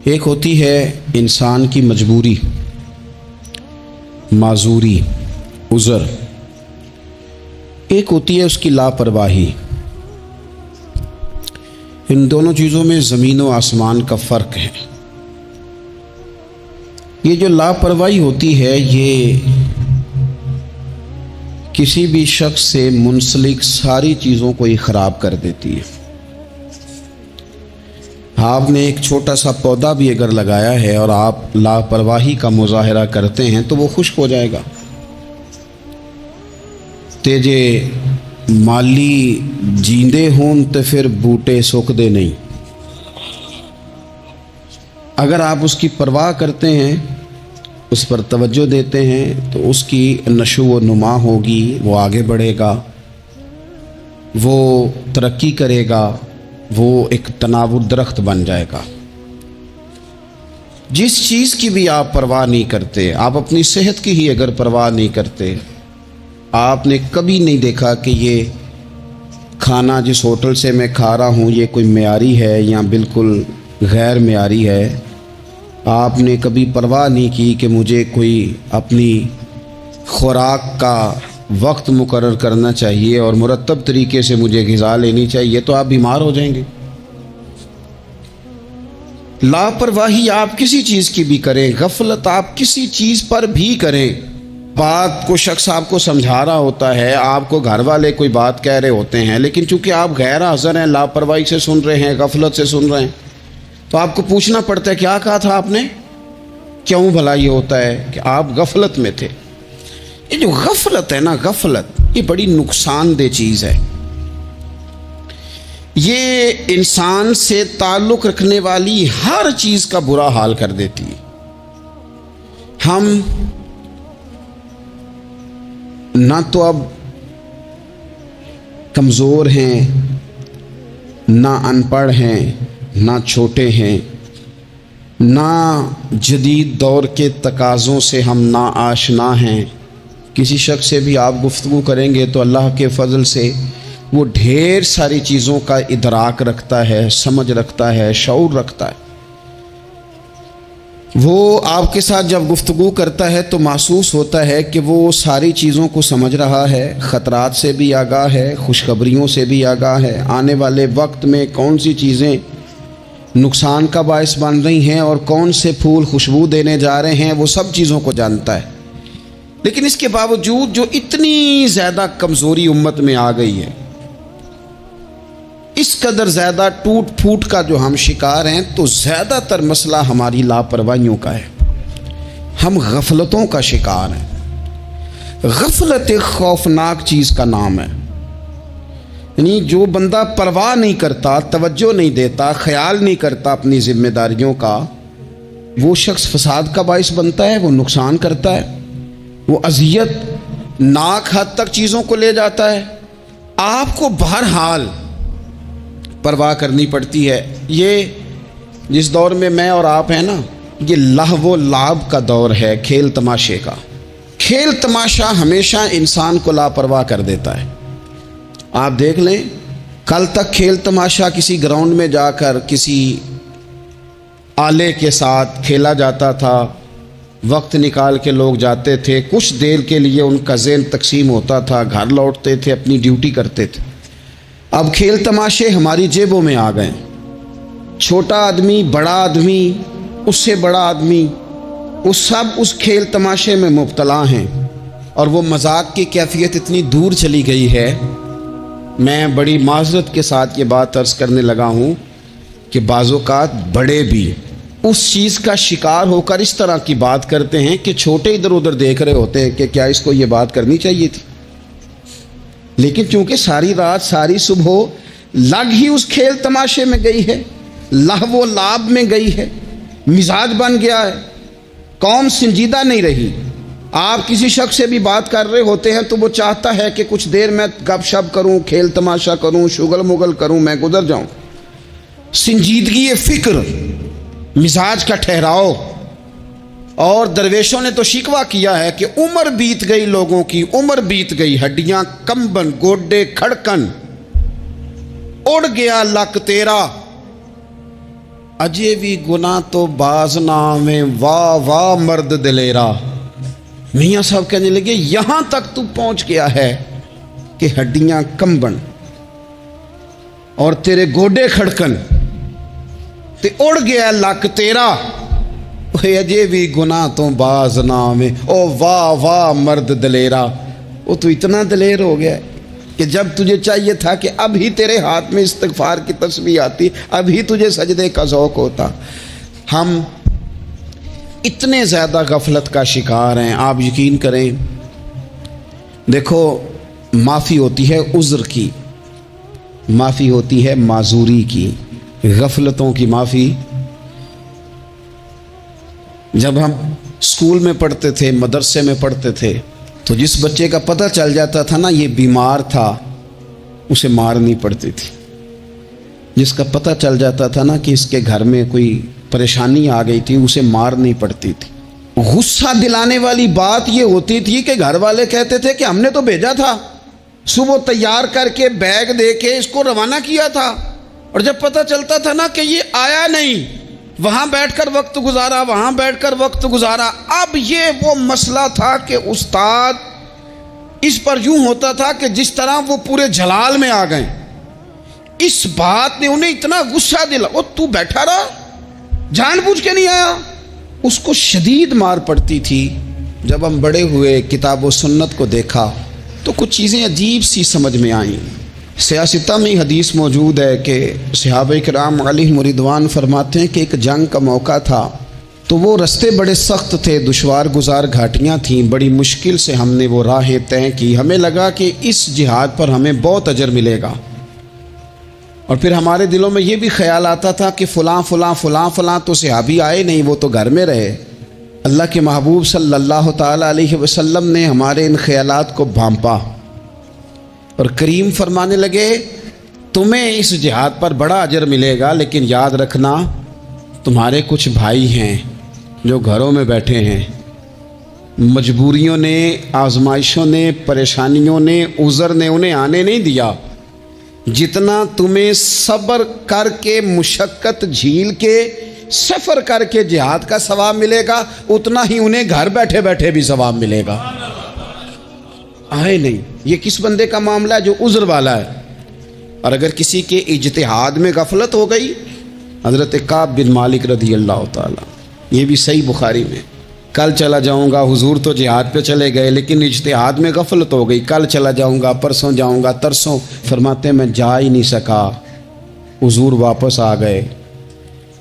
ایک ہوتی ہے انسان کی مجبوری، معذوری، عذر، ایک ہوتی ہے اس کی لاپرواہی۔ ان دونوں چیزوں میں زمین و آسمان کا فرق ہے۔ یہ جو لاپرواہی ہوتی ہے یہ کسی بھی شخص سے منسلک ساری چیزوں کو ہی خراب کر دیتی ہے۔ آپ نے ایک چھوٹا سا پودا بھی اگر لگایا ہے اور آپ لاپرواہی کا مظاہرہ کرتے ہیں تو وہ خشک ہو جائے گا۔ تیجے مالی جیندے ہون تو پھر بوٹے سوکھ دے نہیں۔ اگر آپ اس کی پرواہ کرتے ہیں، اس پر توجہ دیتے ہیں تو اس کی نشو و نما ہوگی، وہ آگے بڑھے گا، وہ ترقی کرے گا، وہ ایک تناور درخت بن جائے گا۔ جس چیز کی بھی آپ پرواہ نہیں کرتے، آپ اپنی صحت کی ہی اگر پرواہ نہیں کرتے، آپ نے کبھی نہیں دیکھا کہ یہ کھانا جس ہوٹل سے میں کھا رہا ہوں یہ کوئی معیاری ہے یا بالکل غیر معیاری ہے، آپ نے کبھی پرواہ نہیں کی کہ مجھے کوئی اپنی خوراک کا وقت مقرر کرنا چاہیے اور مرتب طریقے سے مجھے غذا لینی چاہیے، تو آپ بیمار ہو جائیں گے۔ لاپرواہی آپ کسی چیز کی بھی کریں، غفلت آپ کسی چیز پر بھی کریں، بات کو شخص آپ کو سمجھا رہا ہوتا ہے، آپ کو گھر والے کوئی بات کہہ رہے ہوتے ہیں، لیکن چونکہ آپ غیر حاضر ہیں، لاپرواہی سے سن رہے ہیں، غفلت سے سن رہے ہیں، تو آپ کو پوچھنا پڑتا ہے کیا کہا تھا آپ نے؟ کیوں بھلا یہ ہوتا ہے کہ آپ غفلت میں تھے۔ یہ جو غفلت ہے نا، غفلت یہ بڑی نقصان دہ چیز ہے۔ یہ انسان سے تعلق رکھنے والی ہر چیز کا برا حال کر دیتی ہے۔ ہم نہ تو اب کمزور ہیں، نہ ان پڑھ ہیں، نہ چھوٹے ہیں، نہ جدید دور کے تقاضوں سے ہم نا آشنا ہیں۔ کسی شخص سے بھی آپ گفتگو کریں گے تو اللہ کے فضل سے وہ ڈھیر ساری چیزوں کا ادراک رکھتا ہے، سمجھ رکھتا ہے، شعور رکھتا ہے۔ وہ آپ کے ساتھ جب گفتگو کرتا ہے تو محسوس ہوتا ہے کہ وہ ساری چیزوں کو سمجھ رہا ہے، خطرات سے بھی آگاہ ہے، خوشخبریوں سے بھی آگاہ ہے، آنے والے وقت میں کون سی چیزیں نقصان کا باعث بن رہی ہیں اور کون سے پھول خوشبو دینے جا رہے ہیں، وہ سب چیزوں کو جانتا ہے۔ لیکن اس کے باوجود جو اتنی زیادہ کمزوری امت میں آ گئی ہے، اس قدر زیادہ ٹوٹ پھوٹ کا جو ہم شکار ہیں، تو زیادہ تر مسئلہ ہماری لاپرواہیوں کا ہے۔ ہم غفلتوں کا شکار ہیں۔ غفلت ایک خوفناک چیز کا نام ہے۔ یعنی جو بندہ پرواہ نہیں کرتا، توجہ نہیں دیتا، خیال نہیں کرتا اپنی ذمہ داریوں کا، وہ شخص فساد کا باعث بنتا ہے، وہ نقصان کرتا ہے، وہ اذیت ناک حد تک چیزوں کو لے جاتا ہے۔ آپ کو بہرحال پرواہ کرنی پڑتی ہے۔ یہ جس دور میں میں اور آپ ہیں نا، یہ لہو و لعب کا دور ہے، کھیل تماشے کا۔ کھیل تماشا ہمیشہ انسان کو لاپرواہ کر دیتا ہے۔ آپ دیکھ لیں، کل تک کھیل تماشا کسی گراؤنڈ میں جا کر کسی آلے کے ساتھ کھیلا جاتا تھا، وقت نکال کے لوگ جاتے تھے، کچھ دیر کے لیے ان کا ذہن تقسیم ہوتا تھا، گھر لوٹتے تھے، اپنی ڈیوٹی کرتے تھے۔ اب کھیل تماشے ہماری جیبوں میں آ گئے۔ چھوٹا آدمی، بڑا آدمی، اس سے بڑا آدمی، وہ سب اس کھیل تماشے میں مبتلا ہیں، اور وہ مذاق کی کیفیت اتنی دور چلی گئی ہے۔ میں بڑی معذرت کے ساتھ یہ بات عرض کرنے لگا ہوں کہ بعض اوقات بڑے بھی اس چیز کا شکار ہو کر اس طرح کی بات کرتے ہیں کہ چھوٹے ادھر ادھر دیکھ رہے ہوتے ہیں کہ کیا اس کو یہ بات کرنی چاہیے تھی، لیکن چونکہ ساری رات ساری صبح لگ ہی اس کھیل تماشے میں گئی ہے، لہو و لعب میں گئی ہے، مزاج بن گیا ہے، قوم سنجیدہ نہیں رہی۔ آپ کسی شخص سے بھی بات کر رہے ہوتے ہیں تو وہ چاہتا ہے کہ کچھ دیر میں گپ شپ کروں، کھیل تماشا کروں، شغل مغل کروں، میں گزر جاؤں۔ سنجیدگی فکر، مزاج کا ٹھہراؤ۔ اور درویشوں نے تو شکوہ کیا ہے کہ عمر بیت گئی، لوگوں کی عمر بیت گئی، ہڈیاں کمبن، گوڈے کھڑکن، اڑ گیا لک تیرا۔ اجے بھی گناہ تو باز نام ہے، واہ واہ مرد دلیرا۔ میاں صاحب کہنے لگے یہاں تک تو پہنچ گیا ہے کہ ہڈیاں کمبن اور تیرے گوڈے کھڑکن تے اڑ گیا لک تیرا، اجے بھی گناہ تو باز نام ہے، او واہ واہ مرد دلیرا۔ وہ تو اتنا دلیر ہو گیا کہ جب تجھے چاہیے تھا کہ اب ہی تیرے ہاتھ میں استغفار کی تسبیح آتی، اب ہی تجھے سجدے کا ذوق ہوتا۔ ہم اتنے زیادہ غفلت کا شکار ہیں، آپ یقین کریں۔ دیکھو، معافی ہوتی ہے عذر کی، معافی ہوتی ہے معذوری کی، غفلتوں کی معافی۔ جب ہم اسکول میں پڑھتے تھے، مدرسے میں پڑھتے تھے، تو جس بچے کا پتہ چل جاتا تھا نا یہ بیمار تھا، اسے مارنی پڑتی تھی۔ جس کا پتہ چل جاتا تھا نا کہ اس کے گھر میں کوئی پریشانی آ گئی تھی، اسے مارنی پڑتی تھی۔ غصہ دلانے والی بات یہ ہوتی تھی کہ گھر والے کہتے تھے کہ ہم نے تو بھیجا تھا، صبح تیار کر کے بیگ دے کے اس کو روانہ کیا تھا، اور جب پتہ چلتا تھا نا کہ یہ آیا نہیں، وہاں بیٹھ کر وقت گزارا، وہاں بیٹھ کر وقت گزارا۔ اب یہ وہ مسئلہ تھا کہ استاد اس پر یوں ہوتا تھا کہ جس طرح وہ پورے جلال میں آ گئے۔ اس بات نے انہیں اتنا غصہ دلا، وہ تو بیٹھا رہا، جان بوجھ کے نہیں آیا۔ اس کو شدید مار پڑتی تھی۔ جب ہم بڑے ہوئے، کتاب و سنت کو دیکھا تو کچھ چیزیں عجیب سی سمجھ میں آئیں۔ سیاستہ میں حدیث موجود ہے کہ صحابہ کرام علیہم رضوان فرماتے ہیں کہ ایک جنگ کا موقع تھا، تو وہ رستے بڑے سخت تھے، دشوار گزار گھاٹیاں تھیں، بڑی مشکل سے ہم نے وہ راہیں طے کی۔ ہمیں لگا کہ اس جہاد پر ہمیں بہت اجر ملے گا، اور پھر ہمارے دلوں میں یہ بھی خیال آتا تھا کہ فلاں فلاں فلاں فلاں تو صحابی آئے نہیں، وہ تو گھر میں رہے۔ اللہ کے محبوب صلی اللہ تعالیٰ علیہ وسلم نے ہمارے ان خیالات کو بھانپا اور کریم فرمانے لگے تمہیں اس جہاد پر بڑا اجر ملے گا، لیکن یاد رکھنا تمہارے کچھ بھائی ہیں جو گھروں میں بیٹھے ہیں، مجبوریوں نے، آزمائشوں نے، پریشانیوں نے، عذر نے انہیں آنے نہیں دیا۔ جتنا تمہیں صبر کر کے، مشقت جھیل کے، سفر کر کے جہاد کا ثواب ملے گا، اتنا ہی انہیں گھر بیٹھے بیٹھے بھی ثواب ملے گا۔ آئے نہیں۔ یہ کس بندے کا معاملہ ہے جو عذر والا ہے؟ اور اگر کسی کے اجتہاد میں غفلت ہو گئی، حضرت کعب بن مالک رضی اللہ تعالیٰ، یہ بھی صحیح بخاری میں، کل چلا جاؤں گا، حضور تو جہاد پہ چلے گئے لیکن اجتہاد میں غفلت ہو گئی، کل چلا جاؤں گا، پرسوں جاؤں گا، ترسوں، فرماتے میں جا ہی نہیں سکا، حضور واپس آ گئے۔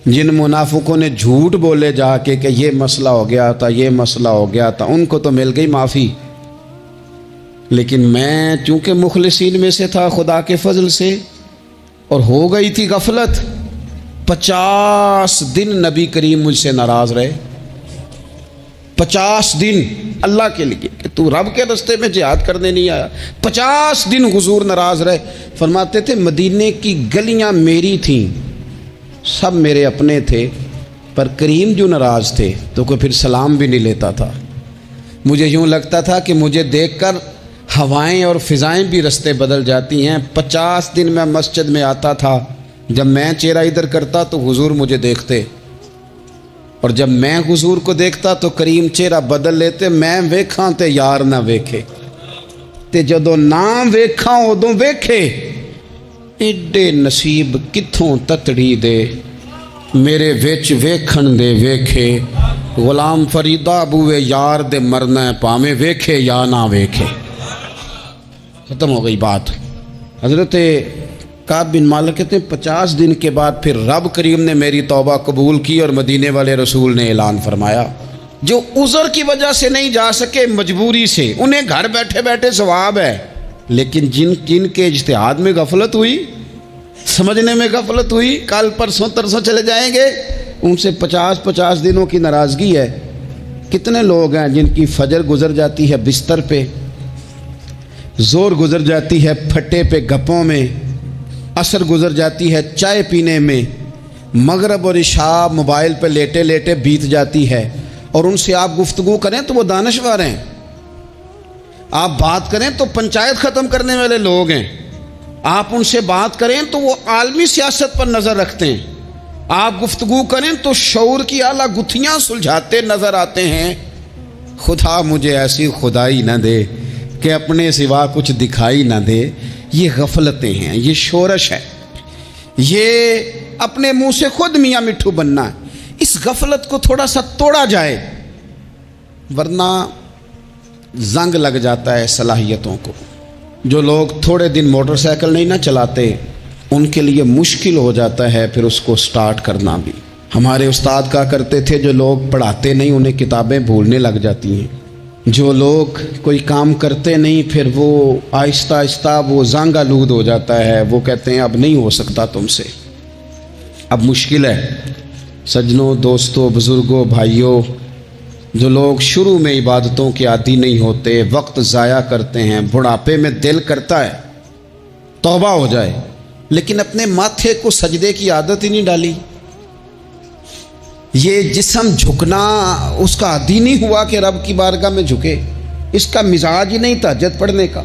جن منافقوں نے جھوٹ بولے جا کے کہ یہ مسئلہ ہو گیا تھا، یہ مسئلہ ہو گیا تھا، ان کو تو مل گئی معافی، لیکن میں چونکہ مخلصین میں سے تھا خدا کے فضل سے، اور ہو گئی تھی غفلت، 50 دن نبی کریم مجھ سے ناراض رہے۔ 50 دن اللہ کے لیے کہ تو رب کے رستے میں جہاد کرنے نہیں آیا، 50 دن حضور ناراض رہے۔ فرماتے تھے مدینے کی گلیاں میری تھیں، سب میرے اپنے تھے، پر کریم جو ناراض تھے تو کوئی پھر سلام بھی نہیں لیتا تھا۔ مجھے یوں لگتا تھا کہ مجھے دیکھ کر ہوائیں اور فضائیں بھی رستے بدل جاتی ہیں۔ 50 دن میں مسجد میں آتا تھا، جب میں چہرہ ادھر کرتا تو حضور مجھے دیکھتے، اور جب میں حضور کو دیکھتا تو کریم چہرہ بدل لیتے، میں ویکھاں تے یار نہ ویکھے، تے جدوں نہ ویکھاں ادوں ویکھے، ایڈے نصیب کتھوں تتڑی دے، میرے وچ ویکھن دے ویکھے، غلام فریدہ بوئے یار دے مرنا ہے پاویں ویکھے یا نہ ویکھے۔ ختم ہو گئی بات۔ حضرت کعب بن مالک کہتے ہیں 50 دن کے بعد پھر رب کریم نے میری توبہ قبول کی، اور مدینے والے رسول نے اعلان فرمایا جو عذر کی وجہ سے نہیں جا سکے، مجبوری سے، انہیں گھر بیٹھے بیٹھے ثواب ہے، لیکن جن کے اجتہاد میں غفلت ہوئی، سمجھنے میں غفلت ہوئی، کل پرسوں ترسوں چلے جائیں گے، ان سے 50 دنوں کی ناراضگی ہے۔ کتنے لوگ ہیں جن کی فجر گزر جاتی ہے بستر پہ، زور گزر جاتی ہے پھٹے پہ گپوں میں، عصر گزر جاتی ہے چائے پینے میں، مغرب اور عشاء موبائل پہ لیٹے لیٹے بیت جاتی ہے، اور ان سے آپ گفتگو کریں تو وہ دانشور ہیں، آپ بات کریں تو پنچایت ختم کرنے والے لوگ ہیں، آپ ان سے بات کریں تو وہ عالمی سیاست پر نظر رکھتے ہیں، آپ گفتگو کریں تو شعور کی اعلیٰ گتھیاں سلجھاتے نظر آتے ہیں. خدا مجھے ایسی خدائی نہ دے کہ اپنے سوا کچھ دکھائی نہ دے. یہ غفلتیں ہیں، یہ شورش ہے، یہ اپنے منہ سے خود میاں مٹھو بننا ہے. اس غفلت کو تھوڑا سا توڑا جائے ورنہ زنگ لگ جاتا ہے صلاحیتوں کو. جو لوگ تھوڑے دن موٹر سائیکل نہیں نہ چلاتے ان کے لیے مشکل ہو جاتا ہے پھر اس کو سٹارٹ کرنا بھی. ہمارے استاد کہا کرتے تھے جو لوگ پڑھاتے نہیں انہیں کتابیں بھولنے لگ جاتی ہیں. جو لوگ کوئی کام کرتے نہیں پھر وہ آہستہ آہستہ وہ زنگ آلود ہو جاتا ہے. وہ کہتے ہیں اب نہیں ہو سکتا تم سے، اب مشکل ہے. سجنوں، دوستوں، بزرگوں، بھائیوں، جو لوگ شروع میں عبادتوں کے عادی نہیں ہوتے، وقت ضائع کرتے ہیں، بڑھاپے میں دل کرتا ہے توبہ ہو جائے لیکن اپنے ماتھے کو سجدے کی عادت ہی نہیں ڈالی. یہ جسم جھکنا اس کا عادی نہیں ہوا کہ رب کی بارگاہ میں جھکے. اس کا مزاج ہی نہیں تہجد پڑھنے کا.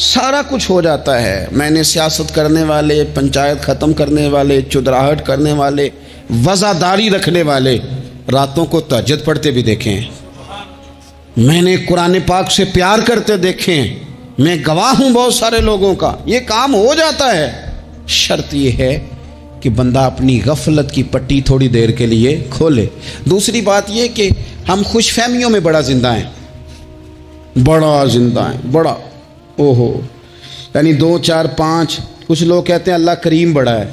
سارا کچھ ہو جاتا ہے. میں نے سیاست کرنے والے، پنچایت ختم کرنے والے، چودراہٹ کرنے والے، وزاداری رکھنے والے راتوں کو تہجد پڑھتے بھی دیکھے ہیں. میں نے قرآن پاک سے پیار کرتے دیکھے ہیں. میں گواہ ہوں بہت سارے لوگوں کا. یہ کام ہو جاتا ہے. شرط یہ ہے کہ بندہ اپنی غفلت کی پٹی تھوڑی دیر کے لیے کھولے. دوسری بات یہ کہ ہم خوش فہمیوں میں بڑا زندہ ہیں، بڑا زندہ ہیں، بڑا اوہو، یعنی 2 4 5. کچھ لوگ کہتے ہیں اللہ کریم بڑا ہے.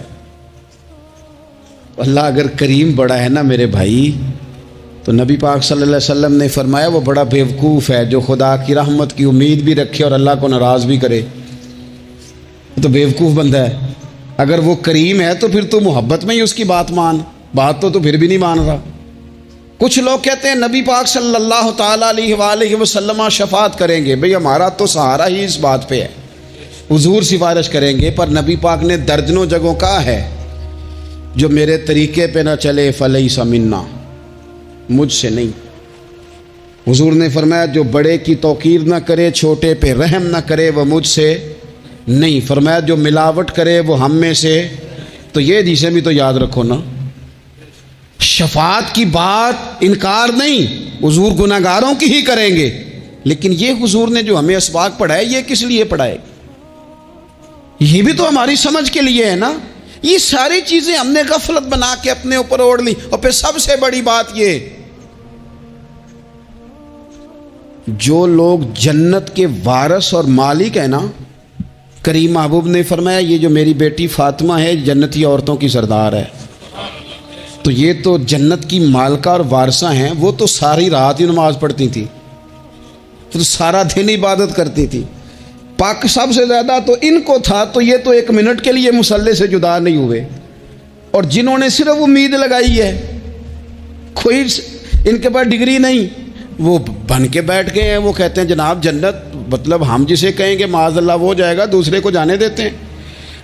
اللہ اگر کریم بڑا ہے نا میرے بھائی تو نبی پاک صلی اللہ علیہ وسلم نے فرمایا وہ بڑا بیوقوف ہے جو خدا کی رحمت کی امید بھی رکھے اور اللہ کو ناراض بھی کرے. وہ تو بیوقوف بندہ ہے. اگر وہ کریم ہے تو پھر تو محبت میں ہی اس کی بات مان. بات تو پھر بھی نہیں مان رہا. کچھ لوگ کہتے ہیں نبی پاک صلی اللہ تعالیٰ علیہ وآلہ وسلم شفاعت کریں گے. بھئی ہمارا تو سہارا ہی اس بات پہ ہے، حضور سفارش کریں گے. پر نبی پاک نے درجنوں جگہوں کہا ہے جو میرے طریقے پہ نہ چلے فلیس منا، مجھ سے نہیں. حضور نے فرمایا جو بڑے کی توقیر نہ کرے، چھوٹے پہ رحم نہ کرے، وہ مجھ سے نہیں. فرمایا جو ملاوٹ کرے وہ ہم میں سے. تو یہ جسے بھی تو یاد رکھو نا، شفاعت کی بات انکار نہیں، حضور گناہگاروں کی ہی کریں گے. لیکن یہ حضور نے جو ہمیں اسباق پڑھائے یہ کس لیے پڑھائے؟ یہ بھی تو ہماری سمجھ کے لیے ہے نا. یہ ساری چیزیں ہم نے غفلت بنا کے اپنے اوپر اوڑھ لی. اور پھر سب سے بڑی بات یہ، جو لوگ جنت کے وارث اور مالک ہیں نا، کریم محبوب نے فرمایا یہ جو میری بیٹی فاطمہ ہے جنتی عورتوں کی سردار ہے. تو یہ تو جنت کی مالکہ اور وارثہ ہیں. وہ تو ساری رات ہی نماز پڑھتی تھی، تو سارا دن عبادت کرتی تھی. پاک سب سے زیادہ تو ان کو تھا. تو یہ تو 1 منٹ کے لیے مصلے سے جدا نہیں ہوئے. اور جنہوں نے صرف امید لگائی ہے، کوئی ان کے پاس ڈگری نہیں، وہ بن کے بیٹھ گئے ہیں. وہ کہتے ہیں جناب جنت مطلب ہم جسے کہیں گے معاذ اللہ وہ جائے گا، دوسرے کو جانے دیتے ہیں.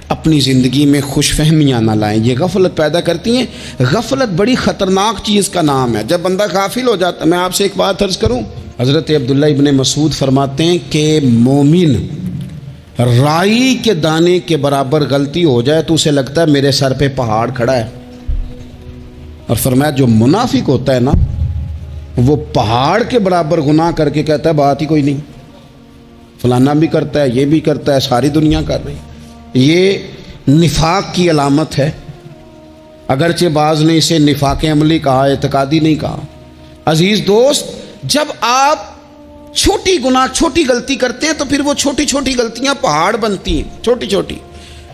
اپنی زندگی میں خوش فہمیاں نہ لائیں، یہ غفلت پیدا کرتی ہیں. غفلت بڑی خطرناک چیز کا نام ہے. جب بندہ غافل ہو جاتا ہے، میں آپ سے ایک بات عرض کروں، حضرت عبداللہ ابن مسعود فرماتے ہیں کہ مومن رائی کے دانے کے برابر غلطی ہو جائے تو اسے لگتا ہے میرے سر پہ پہاڑ کھڑا ہے. اور فرمایا جو منافق ہوتا ہے نا وہ پہاڑ کے برابر گناہ کر کے کہتا ہے بات ہی کوئی نہیں، فلانا بھی کرتا ہے، یہ بھی کرتا ہے، ساری دنیا کر رہی. یہ نفاق کی علامت ہے. اگرچہ بعض نے اسے نفاق عملی کہا، اعتقادی نہیں کہا. عزیز دوست، جب آپ چھوٹی گناہ چھوٹی غلطی کرتے ہیں تو پھر وہ چھوٹی چھوٹی غلطیاں پہاڑ بنتی ہیں، چھوٹی چھوٹی.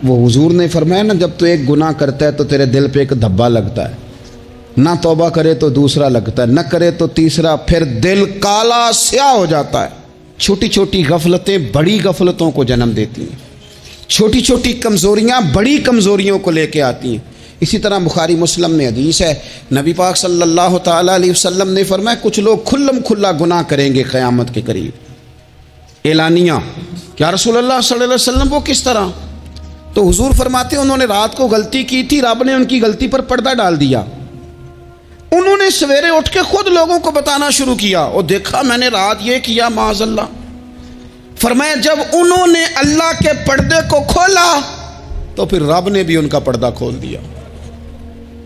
وہ حضور نے فرمایا نا جب تو ایک گناہ کرتا ہے تو تیرے دل پہ ایک دھبا لگتا ہے، نہ توبہ کرے تو دوسرا لگتا ہے، نہ کرے تو تیسرا، پھر دل کالا سیاہ ہو جاتا ہے. چھوٹی چھوٹی غفلتیں بڑی غفلتوں کو جنم دیتی ہیں. چھوٹی چھوٹی کمزوریاں بڑی کمزوریوں کو لے کے آتی ہیں. اسی طرح بخاری مسلم میں حدیث ہے، نبی پاک صلی اللہ تعالیٰ علیہ وسلم نے فرمایا کچھ لوگ کھلم کھلا گناہ کریں گے قیامت کے قریب. اعلانیہ، کیا رسول اللہ صلی اللہ علیہ وسلم وہ کس طرح؟ تو حضور فرماتے ہیں انہوں نے رات کو غلطی کی تھی، رب نے ان کی غلطی پر پردہ ڈال دیا. انہوں نے سویرے اٹھ کے خود لوگوں کو بتانا شروع کیا، اور دیکھا میں نے رات یہ کیا معاذ اللہ. فرمایا جب انہوں نے اللہ کے پردے کو کھولا تو پھر رب نے بھی ان کا پردہ کھول دیا.